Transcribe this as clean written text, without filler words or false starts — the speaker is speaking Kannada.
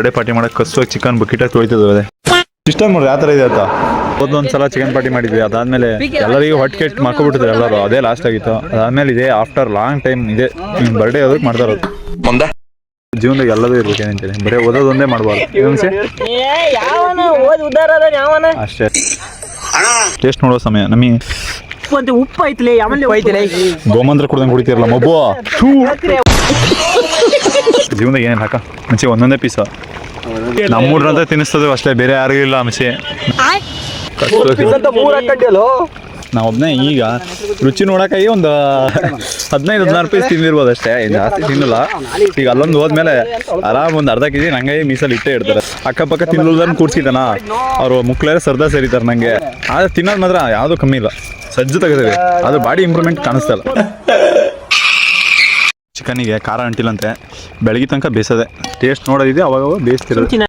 ಬರ್ಡೇ ಪಾರ್ಟಿ ಮಾಡಕ್ಕೆ ಕಸುವಾಗಿ ಚಿಕನ್ ಬುಕ್ಕಿಟಾಗಿ ತೊಳಿತಿದ್ವಿ. ಸಿಸ್ಟಮ್ ನೋಡ್ರಿ ಯಾವ ಥರ ಇದೆ ಅಂತ. ಒಂದೊಂದ್ಸಲ ಚಿಕನ್ ಪಾರ್ಟಿ ಮಾಡಿದ್ವಿ, ಅದಾದ್ಮೇಲೆ ಎಲ್ಲರಿಗೂ ಹೊಟ್ಟೆ ಕೆಟ್ಟು ಮಾಡ್ಕೊಬಿಟ್ಟಿದ್ರು ಎಲ್ಲರೂ. ಅದೇ ಲಾಸ್ಟ್ ಆಗಿತ್ತು. ಅದಾದ್ಮೇಲೆ ಇದೆ ಆಫ್ಟರ್ ಲಾಂಗ್ ಟೈಮ್ ಇದೆ ಬರ್ಡೇ ಅದಕ್ಕೆ ಮಾಡ್ತಾ ಇರೋದು. ಜೀವನದಾಗ ಎಲ್ಲದೂ ಇರ್ಬೇಕೇನಂತೇಳಿ, ಬರೀ ಓದೋದೊಂದೇ ಮಾಡಬಾರ್ದು ಅಷ್ಟೇ. ಟೇಸ್ಟ್ ನೋಡೋ ಸಮಯ ನಮಗೆ ಉಪ್ಪು ಐತಿಲೆ ಗೋಮಂತ್ರ ಕುಡ್ದಂಗೆ ಕುಡಿತಿರಲ್ಲ ಮಬ್ಬು. ಜೀವನದಾಗ ಏನೇನು ಹಾಕ ಮುಂಚೆ ಒಂದೊಂದೇ ಪೀಸ ನಮ್ಮೂಡ್ರಂತ ತಿನ್ನಿಸ್ತದೆ ಅಷ್ಟೇ, ಬೇರೆ ಯಾರಿಗೂ ಇಲ್ಲ ಮಿಸಿ. ನಾವು ಒಬ್ಬನೇ ಈಗ ರುಚಿ ನೋಡೋಕ್ಕಾಗಿ ಒಂದು 15-16 ಪೀಸ್ ತಿಂದಿರ್ಬೋದು ಅಷ್ಟೇ, ಜಾಸ್ತಿ ತಿನ್ನಲ್ಲ. ಈಗ ಅಲ್ಲೊಂದು ಹೋದ್ಮೇಲೆ ಆರಾಮ್ ಒಂದು ಅರ್ಧ ಕೆಜಿ ನಂಗೆ ಮೀಸಲ್ಲಿ ಇಟ್ಟೇ ಇಡ್ತಾರೆ. ಅಕ್ಕಪಕ್ಕ ತಿನ್ನೋದನ್ನು ಕೂರ್ಸಿದ್ದಾನ ಅವರು ಮುಕ್ಳೇ ಸರ್ದ ಸೇರಿತಾರೆ ನನಗೆ. ಆದರೆ ತಿನ್ನೋದು ಮಾತ್ರ ಯಾವುದೂ ಕಮ್ಮಿ ಇಲ್ಲ, ಸಜ್ಜು ತೆಗೆದಿದೆ. ಅದು ಬಾಡಿ ಇಂಪ್ರೂವ್ಮೆಂಟ್ ಕಾಣಿಸ್ತಲ್ಲ. ಚಿಕನಿಗೆ ಖಾರ ಅಂಟಿಲ್ಲಂತೆ, ಬೆಳಗ್ಗೆ ತನಕ ಬೇಯಿಸೋದೆ. ಟೇಸ್ಟ್ ನೋಡೋದಿದೆ ಅವಾಗ ಬೇಯಿಸ್ತಿರೋದು.